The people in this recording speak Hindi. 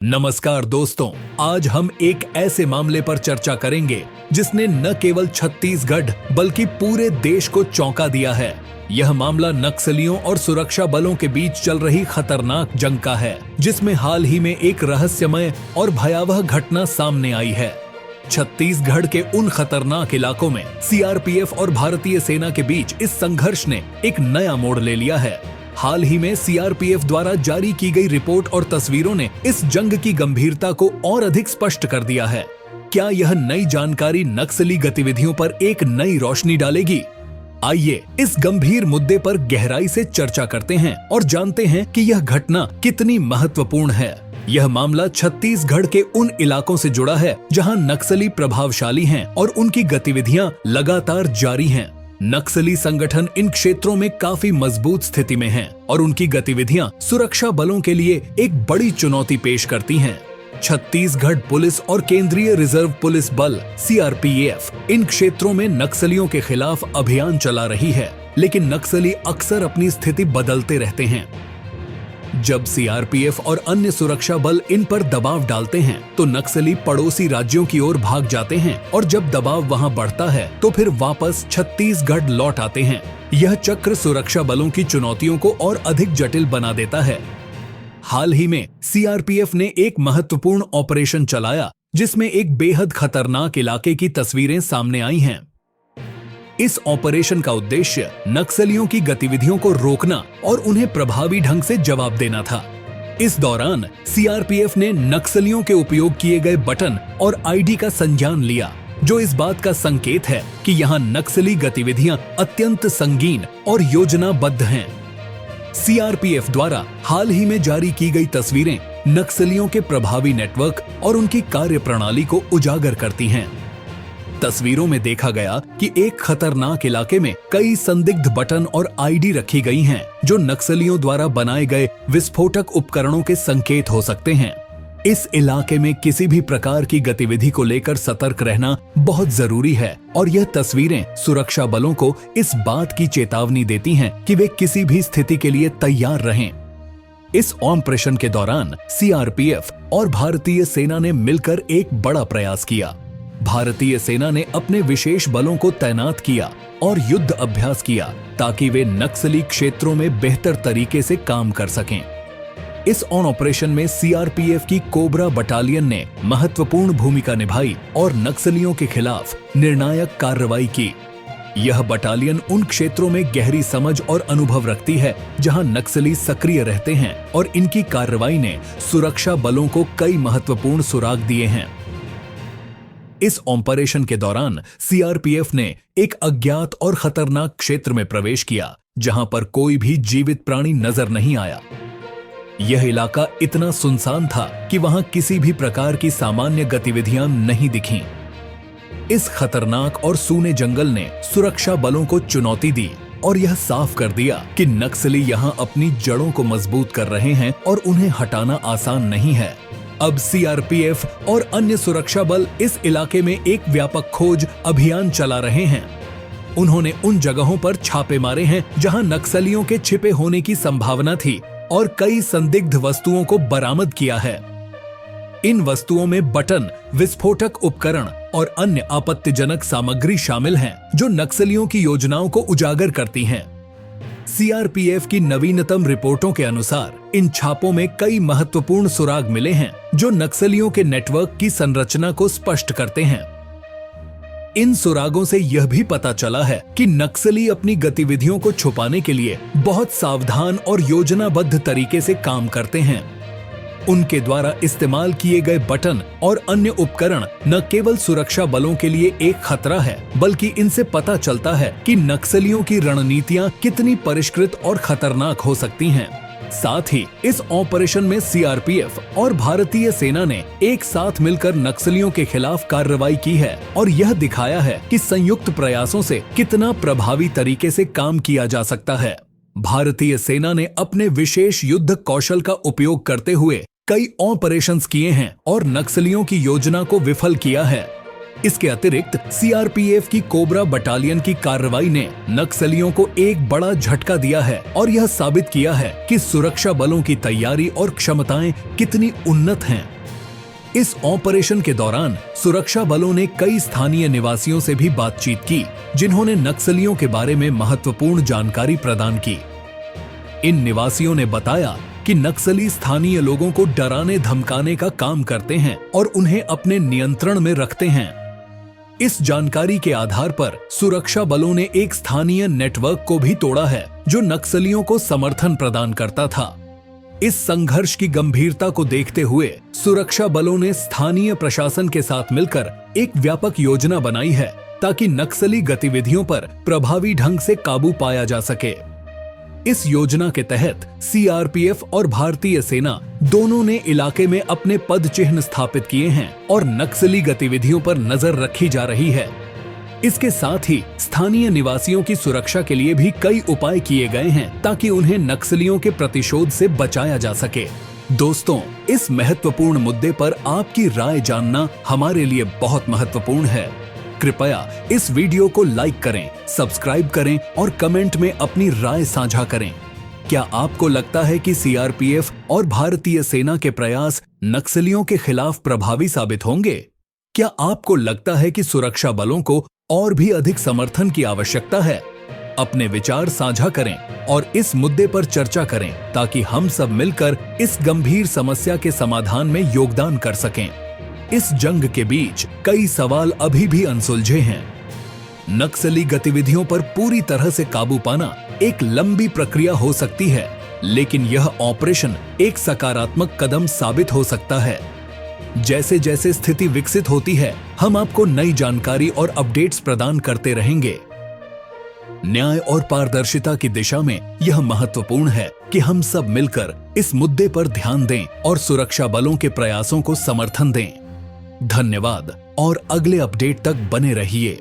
नमस्कार दोस्तों, आज हम एक ऐसे मामले पर चर्चा करेंगे जिसने न केवल छत्तीसगढ़ बल्कि पूरे देश को चौंका दिया है। यह मामला नक्सलियों और सुरक्षा बलों के बीच चल रही खतरनाक जंग का है, जिसमें हाल ही में एक रहस्यमय और भयावह घटना सामने आई है। छत्तीसगढ़ के उन खतरनाक इलाकों में सीआरपीएफ और भारतीय सेना के बीच इस संघर्ष ने एक नया मोड़ ले लिया है। हाल ही में सीआरपीएफ द्वारा जारी की गई रिपोर्ट और तस्वीरों ने इस जंग की गंभीरता को और अधिक स्पष्ट कर दिया है। क्या यह नई जानकारी नक्सली गतिविधियों पर एक नई रोशनी डालेगी? आइए इस गंभीर मुद्दे पर गहराई से चर्चा करते हैं और जानते हैं कि यह घटना कितनी महत्वपूर्ण है। यह मामला छत्तीसगढ़ के उन इलाकों से जुड़ा है जहां नक्सली प्रभावशाली हैं और उनकी गतिविधियां लगातार जारी हैं। नक्सली संगठन इन क्षेत्रों में काफी मजबूत स्थिति में हैं और उनकी गतिविधियां सुरक्षा बलों के लिए एक बड़ी चुनौती पेश करती हैं। छत्तीसगढ़ पुलिस और केंद्रीय रिजर्व पुलिस बल सीआरपीएफ इन क्षेत्रों में नक्सलियों के खिलाफ अभियान चला रही है, लेकिन नक्सली अक्सर अपनी स्थिति बदलते रहते हैं। जब सीआरपीएफ और अन्य सुरक्षा बल इन पर दबाव डालते हैं तो नक्सली पड़ोसी राज्यों की ओर भाग जाते हैं और जब दबाव वहां बढ़ता है तो फिर वापस छत्तीसगढ़ लौट आते हैं। यह चक्र सुरक्षा बलों की चुनौतियों को और अधिक जटिल बना देता है। हाल ही में सीआरपीएफ ने एक महत्वपूर्ण ऑपरेशन चलाया जिसमें एक बेहद खतरनाक इलाके की तस्वीरें सामने आई हैं। इस ऑपरेशन का उद्देश्य नक्सलियों की गतिविधियों को रोकना और उन्हें प्रभावी ढंग से जवाब देना था। इस दौरान सीआरपीएफ ने नक्सलियों के उपयोग किए गए बटन और आईडी का संज्ञान लिया, जो इस बात का संकेत है कि यहां नक्सली गतिविधियां अत्यंत संगीन और योजनाबद्ध हैं। सीआरपीएफ द्वारा हाल ही में जारी की गई तस्वीरें नक्सलियों के प्रभावी नेटवर्क और उनकी कार्यप्रणाली को उजागर करती हैं। तस्वीरों में देखा गया कि एक खतरनाक इलाके में कई संदिग्ध बटन और आईडी रखी गई हैं, जो नक्सलियों द्वारा बनाए गए विस्फोटक उपकरणों के संकेत हो सकते हैं। इस इलाके में किसी भी प्रकार की गतिविधि को लेकर सतर्क रहना बहुत जरूरी है और यह तस्वीरें सुरक्षा बलों को इस बात की चेतावनी देती हैं कि वे किसी भी स्थिति के लिए तैयार रहें। इस ऑपरेशन के दौरान सीआरपीएफ और भारतीय सेना ने मिलकर एक बड़ा प्रयास किया। भारतीय सेना ने अपने विशेष बलों को तैनात किया और युद्ध अभ्यास किया ताकि वे नक्सली क्षेत्रों में बेहतर तरीके से काम कर सकें। इस ऑपरेशन में सीआरपीएफ की कोबरा बटालियन ने महत्वपूर्ण भूमिका निभाई और नक्सलियों के खिलाफ निर्णायक कार्रवाई की। यह बटालियन उन क्षेत्रों में गहरी समझ और अनुभव रखती है जहां नक्सली सक्रिय रहते हैं और इनकी कार्रवाई ने सुरक्षा बलों को कई महत्वपूर्ण सुराग दिए हैं। इस ऑपरेशन के दौरान सीआरपीएफ ने एक अज्ञात और खतरनाक क्षेत्र में प्रवेश किया जहां पर कोई भी जीवित प्राणी नजर नहीं आया। यह इलाका इतना सुनसान था कि वहां किसी भी प्रकार की सामान्य गतिविधियां नहीं दिखीं। इस खतरनाक और सूने जंगल ने सुरक्षा बलों को चुनौती दी और यह साफ कर दिया कि नक्सली यहां अपनी जड़ों को मजबूत कर रहे हैं और उन्हें हटाना आसान नहीं है। अब सीआरपीएफ और अन्य सुरक्षा बल इस इलाके में एक व्यापक खोज अभियान चला रहे हैं। उन्होंने उन जगहों पर छापे मारे हैं जहां नक्सलियों के छिपे होने की संभावना थी और कई संदिग्ध वस्तुओं को बरामद किया है। इन वस्तुओं में बटन, विस्फोटक उपकरण और अन्य आपत्तिजनक सामग्री शामिल हैं, जो नक्सलियों की योजनाओं को उजागर करती हैं। सीआरपीएफ की नवीनतम रिपोर्टों के अनुसार इन छापों में कई महत्वपूर्ण सुराग मिले हैं जो नक्सलियों के नेटवर्क की संरचना को स्पष्ट करते हैं। इन सुरागों से यह भी पता चला है कि नक्सली अपनी गतिविधियों को छुपाने के लिए बहुत सावधान और योजनाबद्ध तरीके से काम करते हैं। उनके द्वारा इस्तेमाल किए गए बटन और अन्य उपकरण न केवल सुरक्षा बलों के लिए एक खतरा है, बल्कि इनसे पता चलता है कि नक्सलियों की रणनीतियां कितनी परिष्कृत और खतरनाक हो सकती हैं। साथ ही इस ऑपरेशन में सीआरपीएफ और भारतीय सेना ने एक साथ मिलकर नक्सलियों के खिलाफ कार्रवाई की है और यह दिखाया है कि संयुक्त प्रयासों से कितना प्रभावी तरीके से काम किया जा सकता है। भारतीय सेना ने अपने विशेष युद्ध कौशल का उपयोग करते हुए कई ऑपरेशंस किए हैं और नक्सलियों की योजना को विफल किया है। इसके अतिरिक्त सीआरपीएफ की कोबरा बटालियन की कार्रवाई ने नक्सलियों को एक बड़ा झटका दिया है और यह साबित किया है कि सुरक्षा बलों की तैयारी और क्षमताएं कितनी उन्नत हैं। इस ऑपरेशन के दौरान सुरक्षा बलों ने कई स्थानीय निवासियों से भी बातचीत की, जिन्होंने नक्सलियों के बारे में महत्वपूर्ण जानकारी प्रदान की। इन निवासियों ने बताया कि नक्सली स्थानीय लोगों को डराने धमकाने का काम करते हैं और उन्हें अपने नियंत्रण में रखते हैं। इस जानकारी के आधार पर सुरक्षा बलों ने एक स्थानीय नेटवर्क को भी तोड़ा है, जो नक्सलियों को समर्थन प्रदान करता था। इस संघर्ष की गंभीरता को देखते हुए सुरक्षा बलों ने स्थानीय प्रशासन के साथ मिलकर एक व्यापक योजना बनाई है, ताकि नक्सली गतिविधियों पर प्रभावी ढंग से काबू पाया जा सके। इस योजना के तहत सीआरपीएफ और भारतीय सेना दोनों ने इलाके में अपने पद चिन्ह स्थापित किए हैं और नक्सली गतिविधियों पर नजर रखी जा रही है। इसके साथ ही स्थानीय निवासियों की सुरक्षा के लिए भी कई उपाय किए गए हैं, ताकि उन्हें नक्सलियों के प्रतिशोध से बचाया जा सके। दोस्तों, इस महत्वपूर्ण मुद्दे पर आपकी राय जानना हमारे लिए बहुत महत्वपूर्ण है। कृपया इस वीडियो को लाइक करें, सब्सक्राइब करें और कमेंट में अपनी राय साझा करें। क्या आपको लगता है कि सीआरपीएफ और भारतीय सेना के प्रयास नक्सलियों के खिलाफ प्रभावी साबित होंगे? क्या आपको लगता है कि सुरक्षा बलों को और भी अधिक समर्थन की आवश्यकता है? अपने विचार साझा करें और इस मुद्दे पर चर्चा करें, ताकि हम सब मिलकर इस गंभीर समस्या के समाधान में योगदान कर सकें। इस जंग के बीच कई सवाल अभी भी अनसुलझे हैं। नक्सली गतिविधियों पर पूरी तरह से काबू पाना एक लंबी प्रक्रिया हो सकती है, लेकिन यह ऑपरेशन एक सकारात्मक कदम साबित हो सकता है। जैसे जैसे स्थिति विकसित होती है, हम आपको नई जानकारी और अपडेट्स प्रदान करते रहेंगे। न्याय और पारदर्शिता की दिशा में यह महत्वपूर्ण है कि हम सब मिलकर इस मुद्दे पर ध्यान दें और सुरक्षा बलों के प्रयासों को समर्थन दें। धन्यवाद और अगले अपडेट तक बने रहिए।